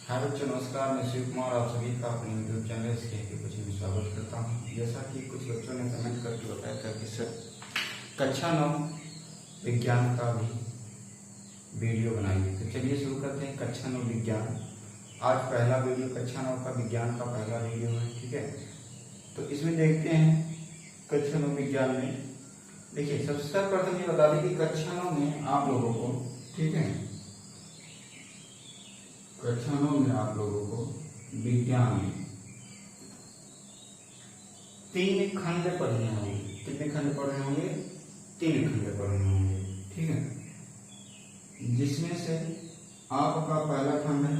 हाय बच्चों, नमस्कार। मैं शिव कुमार आप सभी का अपने यूट्यूब चैनल के कुछ में स्वागत करता हूँ। जैसा कि कुछ बच्चों ने कमेंट करके बताया था कि सर कक्षा 9 विज्ञान का भी वीडियो बनाइए, तो चलिए शुरू करते हैं। कक्षा 9 विज्ञान, आज पहला वीडियो कक्षा 9 का विज्ञान का पहला वीडियो है, ठीक है। तो इसमें देखते हैं कक्षा 9 विज्ञान में। देखिए, सबसे सर्वप्रथम ये बता दें कि कक्षा 9 में आप लोगों को, ठीक है, कक्षा 9 में आप लोगों को विज्ञान में 3 खंड पढ़ने होंगे। कितने खंड पढ़ने होंगे? 3 खंड पढ़ने होंगे, ठीक है। जिसमें से आपका पहला खंड है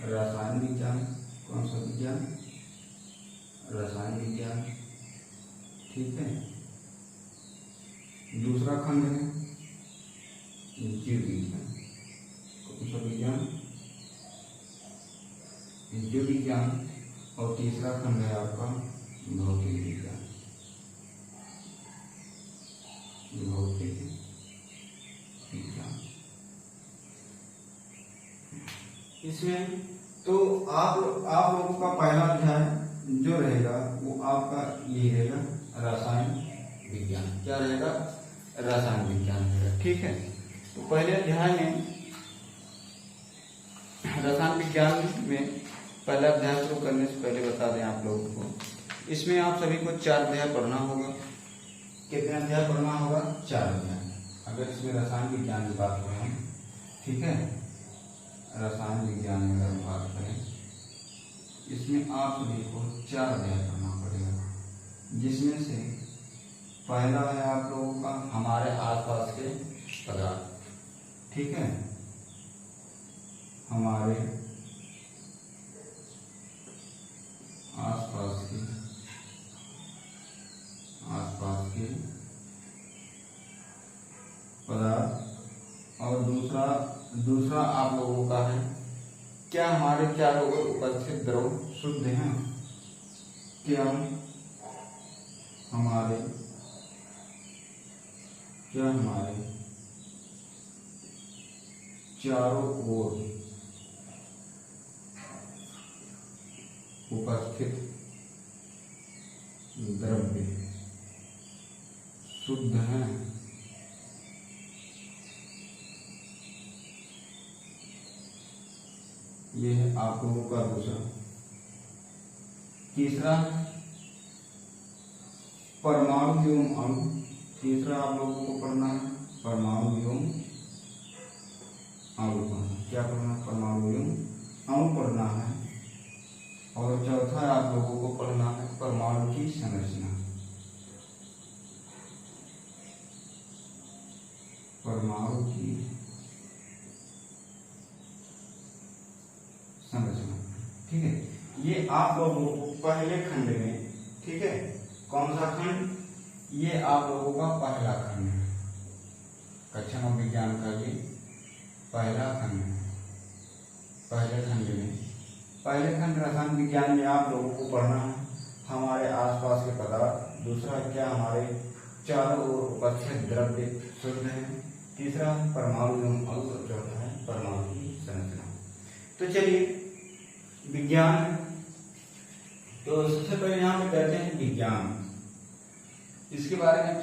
रसायन विज्ञान। कौन सा विज्ञान? रसायन विज्ञान, ठीक है। दूसरा खंड है जीव विज्ञान। कौन सा विज्ञान? जीव विज्ञान। और तीसरा खंड है आपका भौतिक विज्ञान। भौतिक विज्ञान। इसमें तो आप लोगों का पहला अध्याय जो रहेगा वो आपका ये रहेगा रसायन विज्ञान। क्या रहेगा? रसायन विज्ञान रहेगा, ठीक है। तो पहले अध्याय में रसायन विज्ञान में पहला अध्याय शुरू करने से पहले बता दें आप लोगों को, इसमें आप सभी को 4 अध्याय पढ़ना होगा। कितने अध्याय पढ़ना होगा? 4 अध्याय। अगर इसमें रसायन विज्ञान की बात करें, ठीक है, रसायन विज्ञान में अगर बात करें, इसमें आप सभी को 4 अध्याय पढ़ना पड़ेगा। जिसमें से पहला है आप लोगों का हमारे आसपास के पदार्थ, ठीक है, हमारे आसपास के पदार्थ। और दूसरा आप लोगों का है क्या हमारे चारों ओर उपस्थित द्रव शुद्ध हैं? क्या हमारे चारों ओर उपस्थित द्रव्य शुद्ध हैं? यह है आप लोगों का दूसरा। तीसरा परमाणु एवं अणु। तीसरा आप लोगों को पढ़ना है परमाणु एवं अणु पढ़ना। क्या पढ़ना? परमाणु एवं अणु पढ़ना है। और चौथा आप लोगों को पढ़ना है परमाणु की संरचना। परमाणु की संरचना, ठीक है। ये आप लोगों को पहले खंड में, ठीक है, कौन सा खंड? ये आप लोगों का पहला खंड है। कक्षा 9 विज्ञान का ये पहला खंड है। पहले खंड रसायन विज्ञान में आप लोगों को पढ़ना है हमारे आसपास के पदार्थ। दूसरा क्या हमारे चारों ओर उपस्थित द्रव्य शुद्ध है। तीसरा परमाणु एवं अणु। और चौथा है परमाणु की संरचना। तो चलिए विज्ञान, तो सबसे पहले यहाँ पे कहते हैं विज्ञान। इसके बारे में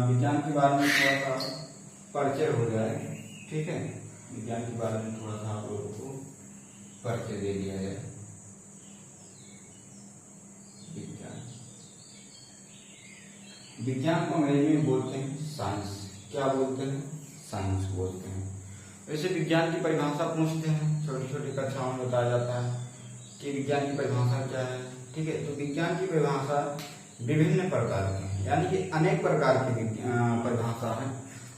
विज्ञान के बारे में थोड़ा सा परिचय हो जाए, ठीक है। विज्ञान के बारे में थोड़ा सा आप लोगों को परिचय दे दिया जाए। विज्ञान को अंग्रेजी में बोलते हैं साइंस। क्या बोलते हैं? साइंस बोलते हैं। वैसे विज्ञान की परिभाषा पूछते हैं, छोटी छोटी कक्षाओं में बताया जाता है कि विज्ञान की परिभाषा क्या है, ठीक है। तो विज्ञान की परिभाषा विभिन्न प्रकार की है, यानी कि अनेक प्रकार की परिभाषा है।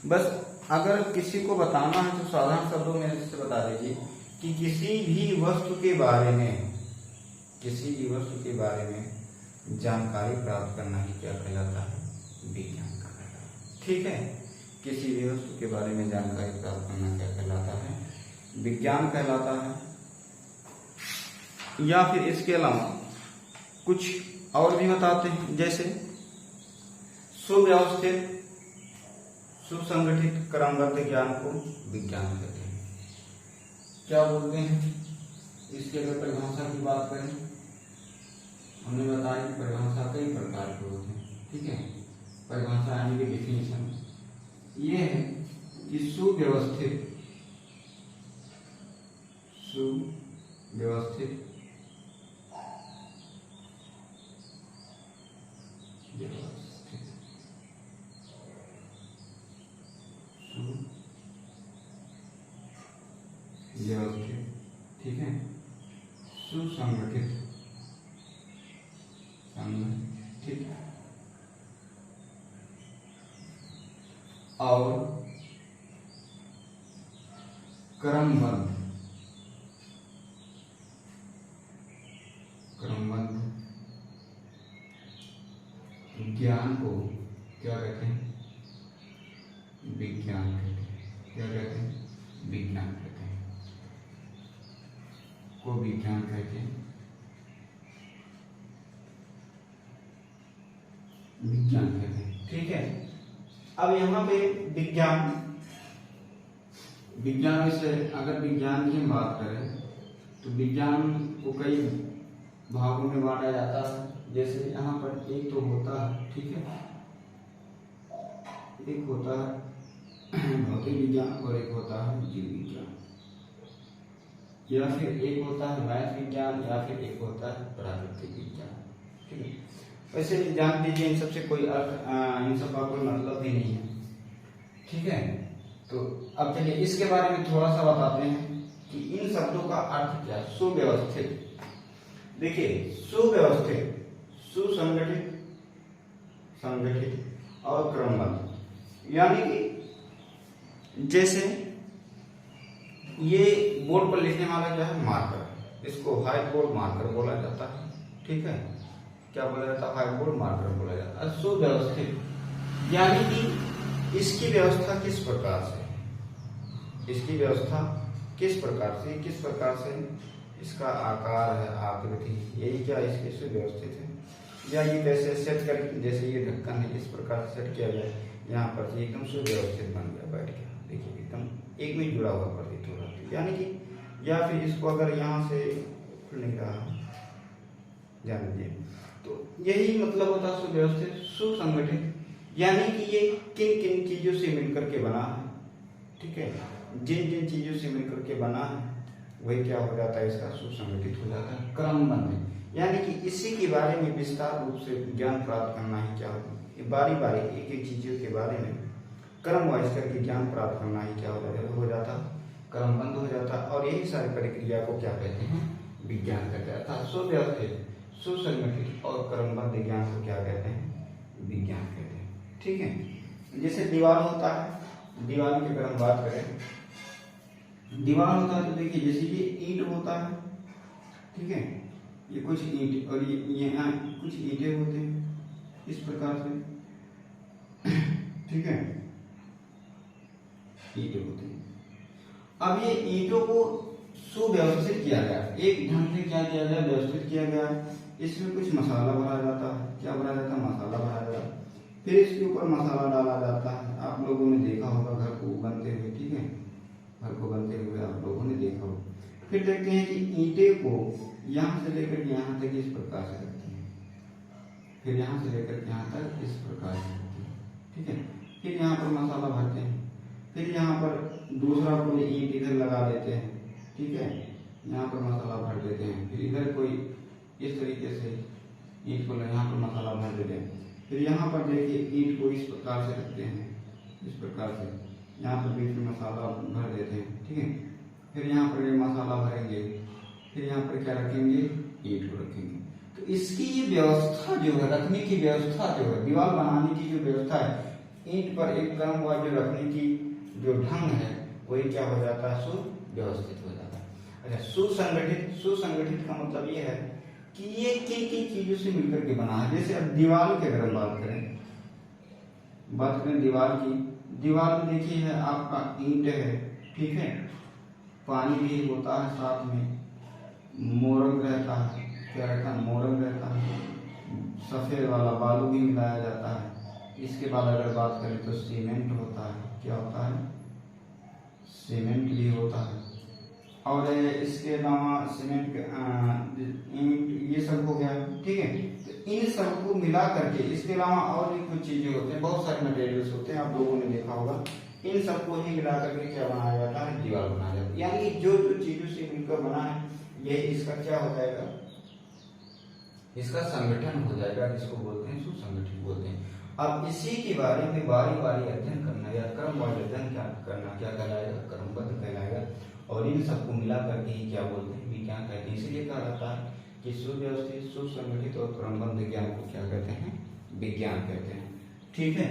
बस अगर किसी को बताना है तो साधारण शब्दों में इससे बता दीजिए कि किसी भी वस्तु के बारे में जानकारी प्राप्त करना ही क्या कहलाता है? विज्ञान का कहलाता है, ठीक है। किसी भी वस्तु के बारे में जानकारी प्राप्त करना क्या कहलाता है? विज्ञान कहलाता है। या फिर इसके अलावा कुछ और भी बताते हैं, जैसे सुव्यवस्थित सुसंगठित क्रमबद्ध ज्ञान को विज्ञान कहते हैं। क्या बोलते हैं? इसकी अगर परिभाषा की बात करें, हमने बताया कि परिभाषा कई प्रकार के होते हैं, ठीक है। परिभाषा यानी कि डिफिनेशन ये है कि सुव्यवस्थित व्यवस्थित, ठीक है, सुसंगठित, संगठित और क्रमबद्ध ज्ञान को क्या कहते हैं? विज्ञान कहते हैं। क्या कहते हैं? विज्ञान कहते हैं, को विज्ञान कहते हैं, विज्ञान कहते हैं, ठीक है। अब यहाँ पे विज्ञान से अगर विज्ञान की हम बात करें तो विज्ञान को कई भागों में बांटा जाता है। जैसे यहाँ पर एक तो होता है, ठीक है, एक होता है भौतिक विज्ञान और एक होता है जीव विज्ञान, या फिर एक होता है मैथ विज्ञान, या फिर एक होता है प्राकृतिक विज्ञान, ठीक है। वैसे जान दीजिए इन सबसे कोई अर्थ, इन सब का कोई मतलब भी नहीं है, ठीक है। तो अब चलिए इसके बारे में थोड़ा सा बताते हैं कि इन शब्दों का अर्थ क्या है। सुव्यवस्थित, देखिए सुव्यवस्थित, सुसंगठित, संगठित और क्रमबद्ध, यानी कि जैसे ये बोर्ड पर लिखने वाला क्या है? मार्कर, इसको व्हाइट बोर्ड मार्कर बोला जाता है, ठीक है। क्या बोला जाता है? व्हाइट बोर्ड मार्कर बोला जाता है। सुव्यवस्थित यानी कि इसकी व्यवस्था किस प्रकार से, इसकी व्यवस्था किस प्रकार से, किस प्रकार से इसका आकार है, आकृति, यही क्या इसके सुव्यवस्थित है। या ये कैसे सेट कर, जैसे ये ढक्कन है इस प्रकार से सेट किया जाए, यहाँ पर एकदम सुव्यवस्थित बन गया, बैठ गया, देखिए एकदम एक में जुड़ा हुआ प्रतीत हो रहा है, यानी कि। या फिर इसको अगर यहाँ से खुल नहीं रहा, जान लीजिए, तो यही मतलब होता है सुव्यवस्थित। सुसंगठित यानी कि ये किन किन चीजों से मिलकर के बना है, ठीक है, जिन जिन चीजों से मिलकर के बना है वही क्या हो जाता है, इसका सुसंगठित हो जाता है। क्रमबद्ध यानी कि इसी के बारे में विस्तार रूप से ज्ञान प्राप्त करना ही क्या होगा, बारी बारी एक एक चीजों के बारे में क्रम वाइज करके ज्ञान प्राप्त करना ही क्या हो जाता, क्रमबद्ध हो जाता। और यही सारी प्रक्रिया को क्या कहते हैं? विज्ञान कहते हैं। अर्थात सुव्यवस्थित, सुसंगठित और क्रमबद्ध ज्ञान को क्या कहते हैं? विज्ञान कहते हैं, ठीक है। जैसे दीवार होता है, दीवार की अगर हम बात करें, दीवार होता है तो देखिए जैसे ये ईंट होता है, ठीक है, ये कुछ ईंट और ये यहाँ कुछ ईंटें होते हैं इस प्रकार से, ठीक है, ईंटें होते हैं। अब ये ईंटों को सुव्यवस्थित किया गया, एक ढंग से क्या किया गया? व्यवस्थित किया गया। इसमें कुछ मसाला भरा जाता है, क्या भरा जाता है? मसाला भरा जाता है। फिर इसके ऊपर मसाला डाला जाता है। आप लोगों ने देखा होगा घर को बनते हुए, ठीक है, घर को बनते हुए आप लोगों ने देखा होगा। फिर देखते हैं कि ईंटे को यहाँ से लेकर यहाँ तक इस प्रकार से रखते हैं, फिर यहाँ से लेकर यहाँ तक इस प्रकार से रखते हैं, ठीक है। फिर यहाँ पर मसाला भरते हैं, फिर यहाँ पर दूसरा कोई ईंट इधर लगा देते हैं, ठीक है, यहाँ पर मसाला भर देते हैं। फिर इधर कोई इस तरीके से ईंट को यहाँ पर मसाला भर देते हैं। फिर यहाँ पर देखिए ईंट को इस प्रकार से रखते हैं, इस प्रकार से यहाँ पर बीच में मसाला भर देते हैं, ठीक है। फिर यहाँ पर ये मसाला भरेंगे, फिर यहाँ पर क्या रखेंगे? ईंट को रखेंगे। तो इसकी ये व्यवस्था जो है, रखने की व्यवस्था जो है, दीवार बनाने की जो व्यवस्था है, ईंट पर एक क्रम वाइज जो रखने की जो ढंग है वही क्या हो जाता है? सुव्यवस्थित हो जाता है। अच्छा, सुसंगठित, सुसंगठित का मतलब ये है कि ये किन किन चीजों से मिलकर के बना है। जैसे अब दीवार की अगर हम बात करें दीवार की, दीवार में देखिए है आपका ईंट है, ठीक है, पानी भी होता है, साथ में मोरंग रहता है, क्या रहता है? मोरंग रहता है, सफेद वाला बालू भी मिलाया जाता है। इसके बाद अगर बात करें तो सीमेंट होता है, क्या होता है? सीमेंट भी होता है। और इसके अलावा सीमेंट ईंट ये सब हो गया, ठीक है। तो इन सबको मिला करके इसके अलावा और भी कुछ चीजें होते हैं, बहुत सारे मटेरियल्स होते हैं, आप लोगों ने देखा होगा। इन सबको ही मिला करके क्या बनाया जाता है, दीवार बनाया जाता है। यानी कि जो जो चीजों से मिलकर बना है ये इसका क्या हो जाएगा, इसका संगठन हो जाएगा, जिसको बोलते हैं सुसंगठित बोलते हैं। अब इसी के बारे में बारी बारी अध्ययन करना या क्रमवार अध्ययन क्या करना क्या कहलाएगा, क्रमबद्ध कहलाएगा। और इन सबको मिला करके ही क्या बोलते हैं, विज्ञान कहते हैं। इसलिए कहा जाता है कि सुव्यवस्थित सुसंगठित और क्रमबद्ध ज्ञान को क्या कहते हैं, विज्ञान कहते हैं, ठीक है।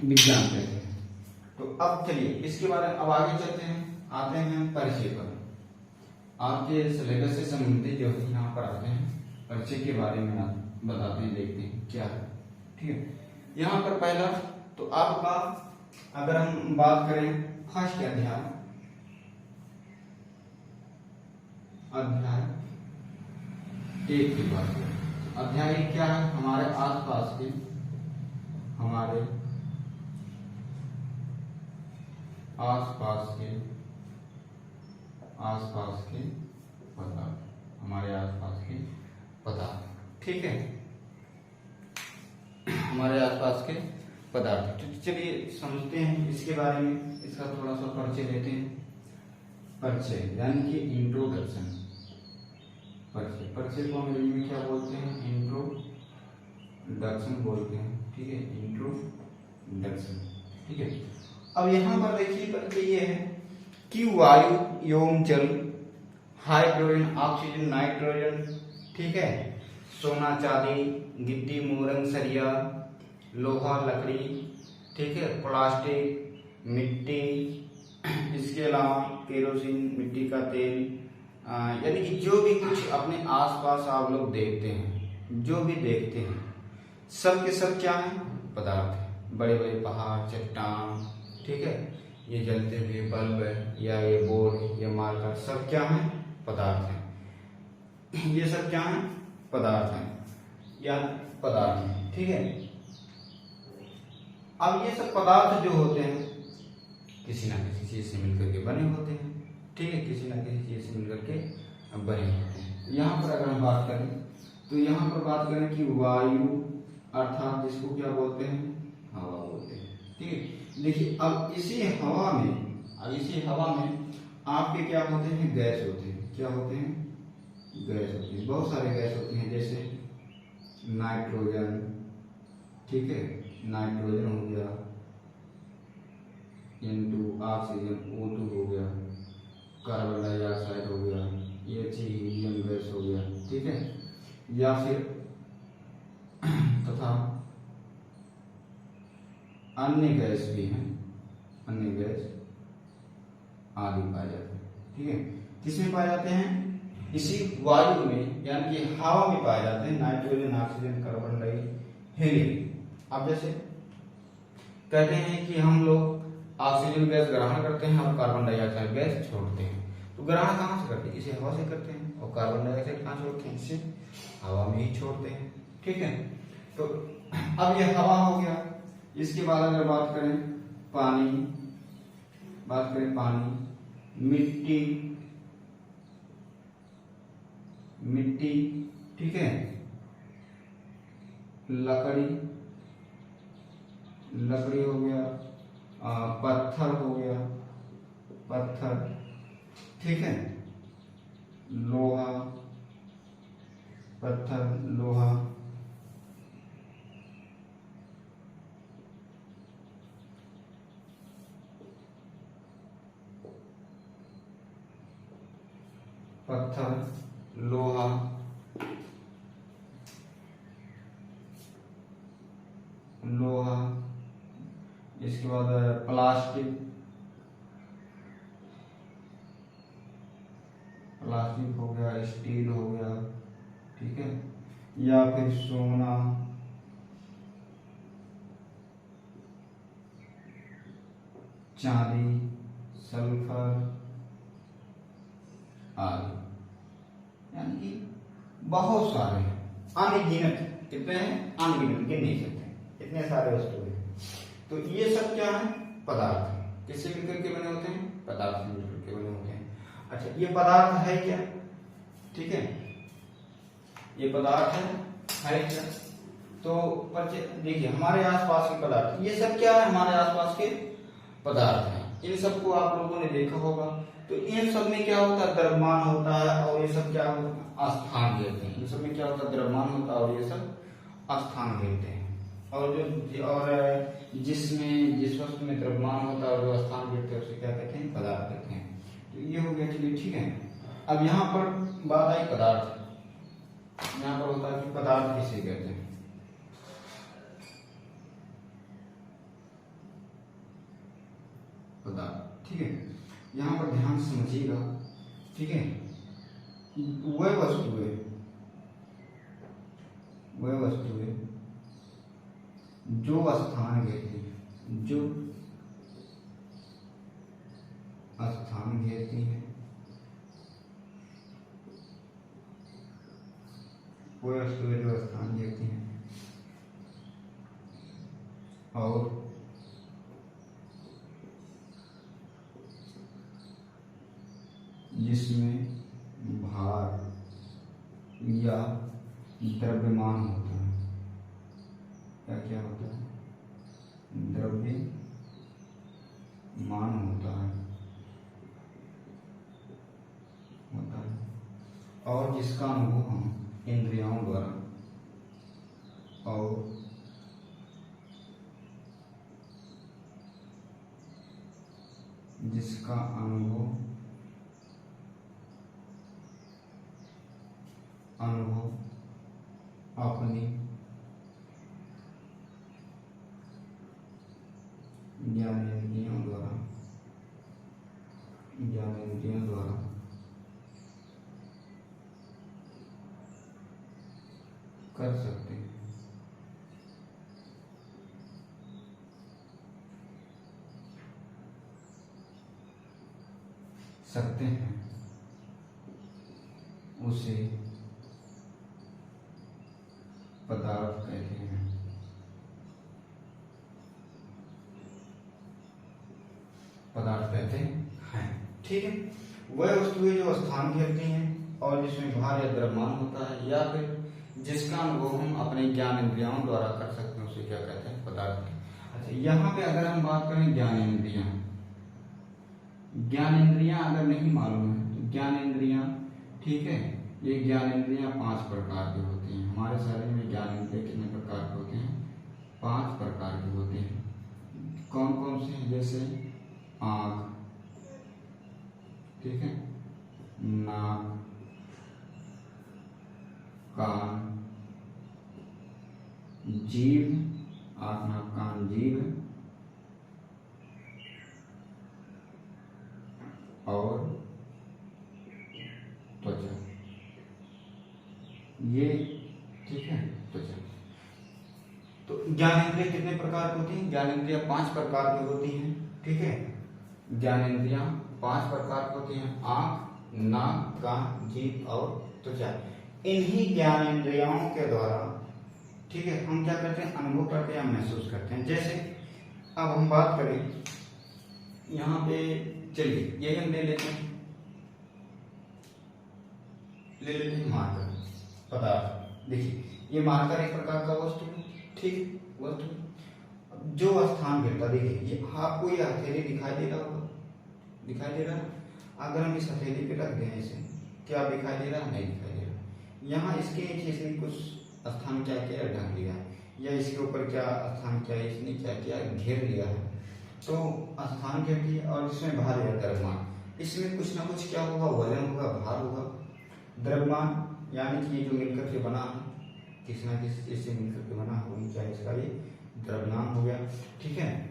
विज्ञान कहते हैं। तो अब चलिए इसके बारे में अब आगे चलते हैं, आते हैं परिचय पर। आपके सिलेबस से संबंधित जो है यहाँ पर आते हैं, परिचय के बारे में आप बताते हैं, देखते हैं क्या है, ठीक है। यहाँ पर पहला तो आपका अगर हम बात करें फर्स्ट अध्याय एक की बात करें, अध्याय क्या है, हमारे आसपास के आसपास के पदार्थ, हमारे आसपास के पदार्थ, ठीक है, हमारे आसपास के पदार्थ। तो चलिए समझते हैं इसके बारे में, इसका थोड़ा सा परिचय लेते हैं। परिचय यानी कि इंट्रोडक्शन। परिचय को अंग्रेजी में क्या बोलते हैं, इंट्रोडक्शन बोलते हैं, ठीक है, इंट्रोडक्शन, ठीक है। अब यहाँ पर देखिए परिचय ये है कि वायु एवं जल, हाइड्रोजन, ऑक्सीजन, नाइट्रोजन, ठीक है, सोना, चांदी, गिट्टी, मोरंग, सरिया, लोहा, लकड़ी, ठीक है, प्लास्टिक, मिट्टी, इसके अलावा केरोसिन, मिट्टी का तेल, यानी कि जो भी कुछ अपने आसपास आप लोग देखते हैं, जो भी देखते हैं, सब के सब क्या है, पदार्थ है। बड़े बड़े पहाड़, चट्टान, ठीक है, ये जलते हुए बल्ब या ये बोर्ड, ये मार्कर, सब क्या है, पदार्थ हैं। ये सब क्या है, पदार्थ हैं या पदार्थ हैं, ठीक है। अब ये सब पदार्थ जो होते हैं किसी ना किसी चीज से मिलकर के बने होते हैं, ठीक है, किसी ना किसी चीज से मिलकर के बने होते हैं। यहाँ पर अगर हम बात करें तो यहाँ पर बात करें कि वायु अर्थात जिसको क्या बोलते हैं, हवा बोलते हैं, ठीक है। देखिए अब इसी हवा में आपके क्या होते हैं, गैस होते हैं, क्या होते हैं, गैस होती है, बहुत सारे गैस होते हैं, जैसे नाइट्रोजन, ठीक है, नाइट्रोजन हो गया, N2, ऑक्सीजन, O2 हो गया, कार्बन डाइऑक्साइड हो गया, ये हीलियम गैस हो गया, ठीक है, या फिर तथा अन्य गैस भी हैं, अन्य गैस आदि पाए जाते हैं, ठीक है। किसमें पाए जाते हैं, इसी वायु में यानी कि हवा में पाए जाते हैं, nitrogen, oxygen, carbon dioxide, helium. अब जैसे कहते हैं कि हम लोग ऑक्सीजन गैस ग्रहण करते हैं और कार्बन डाइऑक्साइड गैस छोड़ते हैं, तो ग्रहण कहाँ से करते हैं, इसे हवा से करते हैं, और कार्बन डाइऑक्साइड कहाँ छोड़ते हैं, इसे हवा में ही छोड़ते हैं, ठीक है। तो अब ये हवा हो गया। इसके बाद अगर बात करें पानी, मिट्टी, ठीक है, लकड़ी हो गया, पत्थर हो गया, ठीक है, लोहा, लोहा, इसके बाद प्लास्टिक हो गया, स्टील हो गया, ठीक है, या फिर सोना, चांदी, सल्फर आदि, यानी कि बहुत सारे हैं, अनगिनत। कितने हैं, अनगिनत, गिन नहीं सकते, इतने सारे वस्तु हैं। तो ये सब क्या है, पदार्थ किससे मिलकर के बने होते हैं? पदार्थ से मिलकर के बने होते हैं। अच्छा, ये पदार्थ है क्या? ठीक है, ये पदार्थ है क्या? तो देखिए हमारे आसपास के पदार्थ, ये सब क्या है? हमारे आसपास के पदार्थ हैं। इन सबको आप लोगों ने देखा होगा। तो इन सब में क्या होता है? द्रव्यमान होता है, और ये सब क्या होता है? स्थान घेरते हैं। इन सब में क्या होता है? द्रव्यमान होता है और ये सब स्थान घेरते हैं। और जिस वस्तु में द्रव्यमान होता है और जो स्थान घेरते हैं उसे क्या कहते हैं? पदार्थ कहते हैं। तो ये हो गया, चलिए ठीक है। अब यहाँ पर बात आई पदार्थ। यहाँ पर होता है कि पदार्थ किसे कहते हैं? पदार्थ, ठीक है। यहाँ पर ध्यान से समझिएगा, ठीक है। वह वस्तुएं जो स्थान घेरती हैं, जो स्थान घेरती हैं, वो वस्तुएं जो स्थान घेरती हैं और जिसमें भार या द्रव्यमान होता है। क्या होता है? द्रव्यमान होता है और जिसका अनुभव हम इंद्रियों द्वारा और जिसका अनुभव अपनी ज्ञानेंद्रियों द्वारा कर सकते हैं। उसे पदार्थ कहते हैं। ठीक है। वह वस्तुएं जो स्थान घेरती हैं और जिसमें भार या द्रव्यमान होता है या फिर जिसका अनुभव हम अपने ज्ञान इंद्रियों द्वारा कर सकते हैं उसे क्या कहते हैं? पदार्थ। अच्छा, यहाँ पे अगर हम बात करें ज्ञानेंद्रियां अगर नहीं मालूम है तो ज्ञानेंद्रियां, ठीक है, ये ज्ञानेंद्रियां 5 प्रकार की होती हैं। हमारे शरीर में ज्ञानेंद्रिय कितने प्रकार के होते हैं? 5 प्रकार के होते हैं। कौन कौन से हैं? जैसे आँख, ठीक है, नाक, कान, जीभ, आँख नाक कान जीभ और त्वचा, ये ठीक है, त्वचा। तो ज्ञानेंद्रिय कितने प्रकार की होती हैं? ज्ञानेंद्रिय 5 प्रकार की होती हैं, ठीक है। ज्ञानेंद्रियां 5 प्रकार की होती हैं: आँख, नाक, कान, जीभ और त्वचा। इन्हीं ज्ञानेंद्रियों के द्वारा, ठीक है, हम क्या करते हैं? अनुभव करते हैं, महसूस करते हैं। जैसे अब हम बात करें यहाँ पे, चलिए यही हम ले लेते हैं मार्कर पदार्थ। देखिए ये मार्कर एक प्रकार का वस्तु है, ठीक, वस्तु जो स्थान घेरता। देखिए ये आपको ये हथेली दिखाई दे रहा होगा, दिखाई दे रहा है? अगर हम इस हथेली पे रख दें इसे, क्या दिखाई दे रहा? नहीं दिखाई दे रहा। यहाँ इसके नीचे से कुछ स्थान क्या किया? ढक लिया है। या इसके ऊपर क्या स्थान किया? इसने क्या किया? घेर लिया है। तो स्थान घेर लिया और इसमें भार या द्रव्यमान, इसमें कुछ ना कुछ क्या होगा? वजन होगा, भार होगा। द्रव्यमान यानी कि ये जो मिलकर के बना है, किसी ना किसी चीज से मिलकर के बना होगी, क्या इसका ये द्रव्यमान हो गया, ठीक है।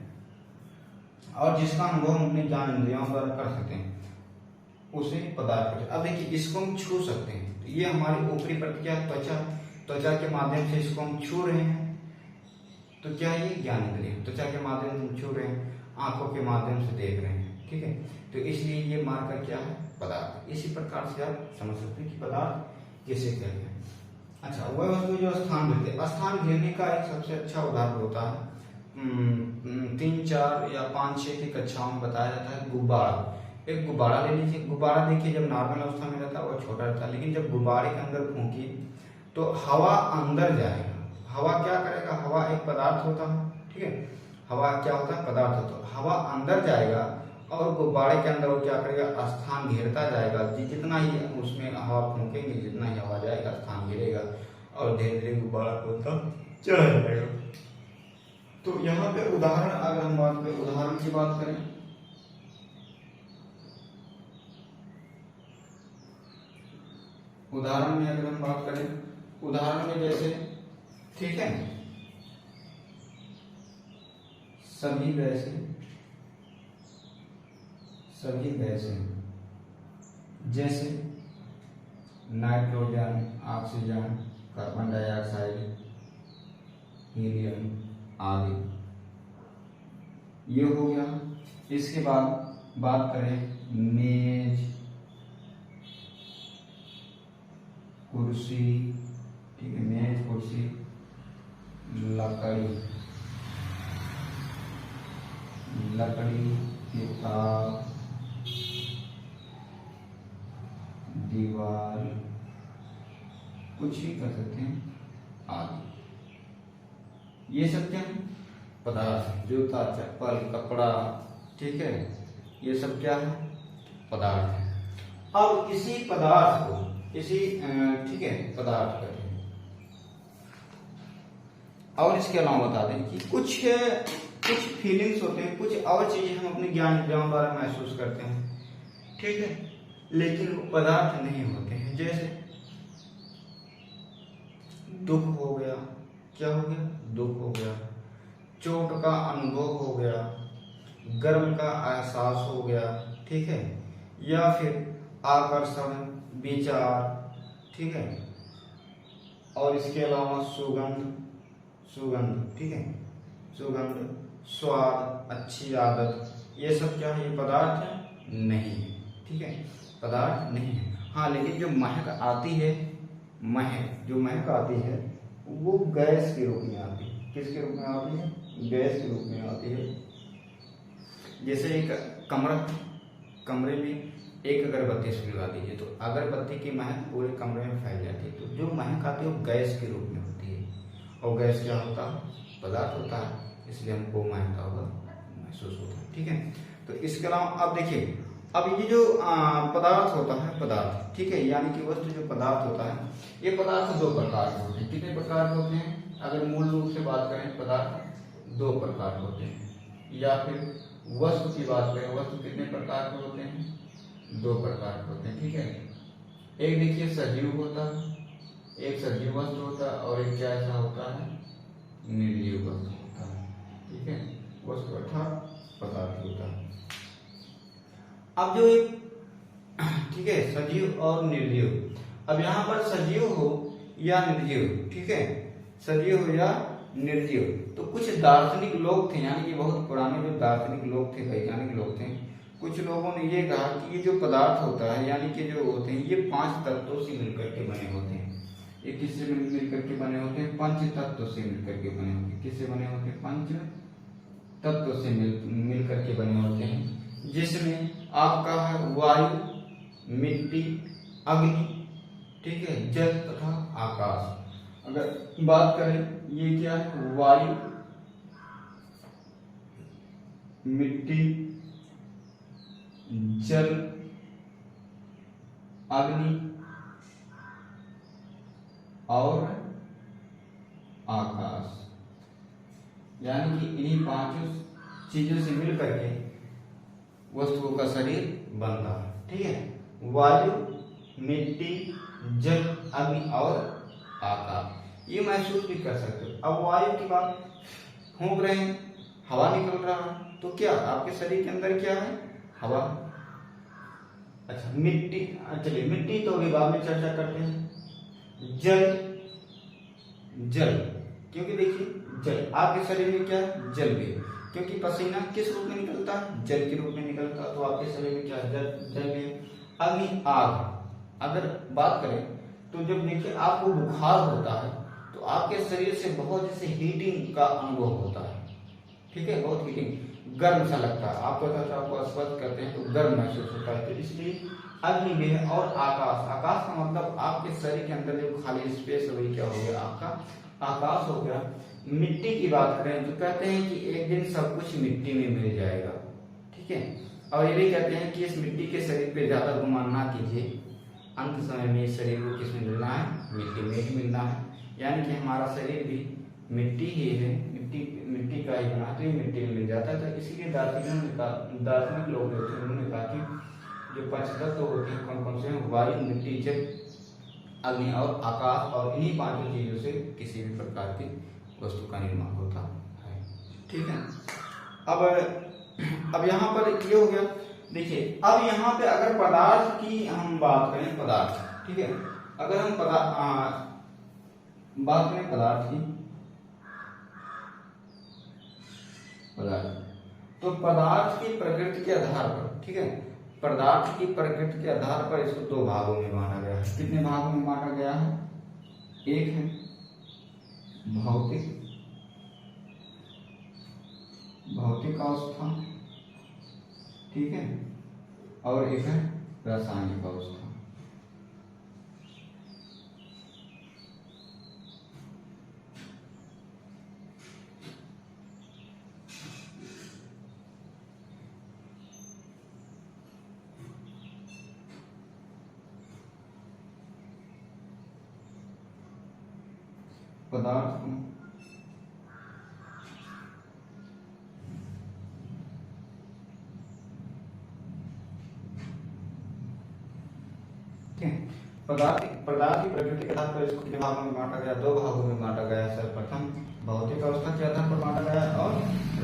और जिसका अनुभव हम अपने ज्ञान इंद्रियों द्वारा कर सकते हैं उसे पदार्थ कहते हैं। अब देखिए इसको हम छू सकते हैं, तो ये हमारी ऊपरी प्रतिक्रिया त्वचा के माध्यम से इसको हम छू रहे हैं, तो क्या ये ज्ञान इंद्रिय? त्वचा के माध्यम से हम छू रहे हैं, आंखों के माध्यम से देख रहे हैं, ठीक है। तो इसलिए ये मार्कर क्या है? पदार्थ। इसी प्रकार से आप समझ सकते हैं कि पदार्थ किसे कहते हैं। अच्छा, वह वस्तु जो स्थान घेरते हैं, स्थान घेरने का एक सबसे अच्छा उदाहरण होता है 3, 4 या 5, 6 की कक्षाओं में बताया जाता है गुब्बारा। एक गुब्बारा ले लीजिए। गुब्बारा देखिए जब नॉर्मल अवस्था में रहता है वो छोटा रहता है, लेकिन जब गुब्बारे के अंदर फूंकी तो हवा अंदर जाएगा। हवा क्या करेगा? हवा एक पदार्थ होता है, ठीक है। हवा क्या होता है? पदार्थ होता है। हवा अंदर जाएगा और गुब्बारे के अंदर वो क्या करेगा? स्थान घेरता जाएगा। जितना ही उसमें हवा फूंकेंगे, जितना ही हवा जाएगा स्थान घेरेगा और धीरे धीरे गुब्बारा खोलता चला जाएगा। तो यहाँ पे उदाहरण, अगर हम बात करें, उदाहरण की बात करें, उदाहरण में अगर हम बात करें, उदाहरण में जैसे, ठीक है, सभी गैसें जैसे nitrogen, oxygen, carbon dioxide, helium आदि, ये हो गया। इसके बाद बात करें मेज, कुर्सी, ठीक है, मेज, कुर्सी, लकड़ी, किताब, दीवार, कुछ भी कर सकते हैं आदि। ये सब क्या है? पदार्थ। जूता, चप्पल, कपड़ा, ठीक है, ये सब क्या है? पदार्थ है। अब इसी पदार्थ को, ठीक है, पदार्थ कहते हैं। और इसके अलावा बता दें कि कुछ फीलिंग्स होते हैं, कुछ और चीजें हम अपने ज्ञान इंद्रियों द्वारा महसूस करते हैं, ठीक है, लेकिन वो पदार्थ नहीं होते हैं। जैसे दुख हो गया, क्या हो गया? दुख हो गया। चोट का अनुभव हो गया, गर्व का एहसास हो गया, ठीक है, या फिर आकर्षण, विचार, ठीक है, और इसके अलावा सुगंध, ठीक है, सुगंध, स्वाद, अच्छी आदत, ये सब क्या है? ये पदार्थ है? नहीं है, ठीक है, पदार्थ नहीं है। हाँ, लेकिन जो महक आती है, जो महक आती है वो गैस के रूप में आती है। किसके रूप में आती है? गैस के रूप में आती है। जैसे एक कमरे में एक अगरबत्ती सुलगा दीजिए तो अगरबत्ती की महक पूरे कमरे में फैल जाती है। तो जो महक आती है वो गैस के रूप में होती है, और गैस क्या होता है? पदार्थ होता है, इसलिए हमको महक होगा महसूस होता है, ठीक है। तो इसके अलावा अब देखिए, अब ये जो पदार्थ होता है, पदार्थ, ठीक है, यानी कि वस्तु जो पदार्थ होता है, ये पदार्थ 2 प्रकार के होते हैं। कितने प्रकार के होते हैं? अगर मूल रूप से बात करें, पदार्थ 2 प्रकार के होते हैं। या फिर वस्तु की बात करें, वस्तु कितने प्रकार के होते हैं? 2 प्रकार के होते हैं, ठीक है। एक देखिए सजीव होता है, एक सजीव वस्तु होता है, और एक क्या ऐसा होता है? निर्जीव वस्तु होता है, ठीक है। वस्तु अर्थात पदार्थ होता है। अब जो एक, ठीक है, सजीव और निर्जीव, अब यहाँ पर सजीव हो या निर्जीव, ठीक है, सजीव हो या निर्जीव, तो कुछ दार्शनिक लोग थे, यानी कि बहुत पुराने जो दार्शनिक लोग थे, वैज्ञानिक लोग थे, कुछ लोगों ने ये कहा कि ये जो पदार्थ होता है, यानी कि जो होते हैं, ये 5 तत्वों से मिलकर के बने होते हैं। ये किससे मिलकर के बने होते हैं? 5 तत्वों से मिलकर के बने होते हैं। किससे बने होते हैं? 5 तत्वों से मिलकर के बने होते हैं, जिसमें आपका है वायु, मिट्टी, अग्नि, ठीक है, जल तथा आकाश। अगर बात करें, ये क्या है? वायु, मिट्टी, जल, अग्नि और आकाश, यानी कि इन्हीं 5 चीजों से मिलकर के वस्तुओं का शरीर बनता है, ठीक है। वायु, मिट्टी, जल, अग्नि और आकाश, ये महसूस भी कर सकते हो। अब वायु की बात, फूंक रहे हैं, हवा निकल रहा है, तो क्या आपके शरीर के अंदर क्या है? हवा। अच्छा, मिट्टी, चलिए मिट्टी तो अभी बाद में चर्चा करते हैं। जल, क्योंकि देखिए जल आपके शरीर में क्या है? जल भी, क्योंकि पसीना किस रूप में निकलता है? जल के रूप में निकलता है, तो आपके शरीर में क्या है? जल में। अग्नि, आग, अगर बात करें तो जब देखिए आपको बुखार होता है तो आपके शरीर से बहुत जैसे हीटिंग का अनुभव होता है, ठीक है, बहुत हीटिंग गर्म सा लगता है, आप त्वचा को स्पर्श करते हैं तो गर्म महसूस होता है। तो इसलिए अग्नि में और आकाश, आकाश का मतलब आपके शरीर के अंदर जो खाली स्पेस है वही क्या हो गया, आपका आकाश हो गया। मिट्टी की बात करें तो कहते हैं कि एक दिन सब कुछ मिट्टी में मिल जाएगा, ठीक है। और ये भी कहते हैं कि इस मिट्टी के शरीर पे ज्यादा गुमान ना कीजिए, अंत समय में इस शरीर को किसमें मिलना है, मिट्टी में ही मिलना है। यानी कि हमारा शरीर भी मिट्टी ही है, मिट्टी का ही बना है, तो ये मिट्टी में मिल जाता है। तो इसीलिए दार्शनिक लोग जो थे उन्होंने कहा कि जो पंच तत्व होते हैं कौन कौन से हैं, वायु, मिट्टी, जल, अग्नि और आकाश, और इन्हीं पांचों चीजों से किसी भी प्रकार की वस्तु का निर्माण होता है, ठीक है। अब यहाँ पर ये हो गया। देखिए अब यहाँ पे अगर पदार्थ की हम बात करें, पदार्थ, ठीक है, अगर हम बात करें पदार्थ की, तो पदार्थ की प्रकृति के आधार पर, ठीक है, पदार्थ की प्रकृति के आधार पर इसको दो भागों में बांटा गया है। कितने भागों में बांटा गया है, एक है भौतिक अवस्था, ठीक है, और एक है रासायनिक अवस्था। पदार्थ को पदार्थ की प्रकृति के आधार पर इसको कितने भागों में बांटा गया, दो भागों में बांटा गया है। सर्वप्रथम भौतिक अवस्था के आधार पर बांटा गया और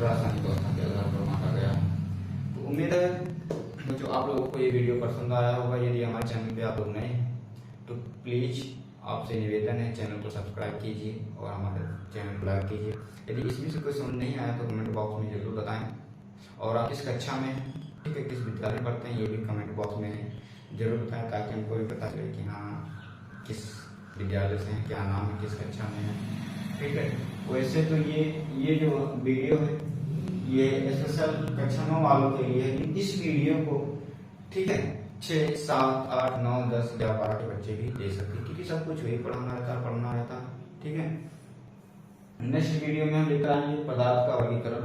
रासायनिक अवस्था के आधार पर बांटा गया। तो उम्मीद है जो आप लोगों को ये वीडियो पसंद आया होगा। यदि हमारे चैनल पे आप लोग नए हैं तो प्लीज आपसे निवेदन है चैनल को सब्सक्राइब कीजिए और हमारे चैनल को लाइक कीजिए। यदि इसमें से कोई समझ नहीं आया तो कमेंट बॉक्स में जरूर बताएं, और आप किस कक्षा में हैं, ठीक है, किस विद्यालय में पढ़ते हैं, ये भी कमेंट बॉक्स में जरूर बताएं, ताकि हमको भी पता चले कि हाँ किस विद्यालय से हैं, क्या नाम है, किस कक्षा में है, ठीक है। वैसे तो ये जो वीडियो है ये स्पेशल कक्षा 9 वालों के लिए है। इस वीडियो को, ठीक है, 6, 7, 8, 9, 10, 11, 12 के बच्चे भी दे सकते हैं, क्योंकि सब कुछ वही पढ़ना रहता है, ठीक है। नेक्स्ट वीडियो में हम लेकर आएंगे पदार्थ का वर्गीकरण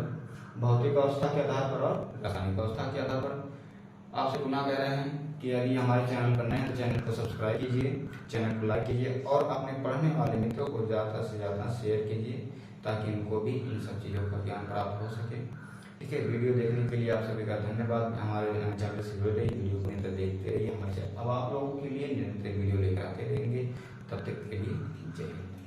भौतिक अवस्था के आधार पर और रासायनिक अवस्था के आधार पर। आपसे पुनः कह रहे हैं कि यदि हमारे चैनल पर नए हैं तो चैनल को सब्सक्राइब कीजिए, चैनल को लाइक कीजिए और अपने पढ़ने वाले मित्रों को ज़्यादा से ज़्यादा शेयर कीजिए, ताकि उनको भी इन सब चीज़ों का ज्ञान प्राप्त हो सके, ठीक है। वीडियो देखने के लिए आप सभी का धन्यवाद। हमारे चैनल से जुड़े रहिए, वीडियो को निरंतर देखते रहिए हमारे चैनल। अब आप लोगों के लिए निरंतर वीडियो लेकर आते रहेंगे, तब तक के लिए जय हिंद।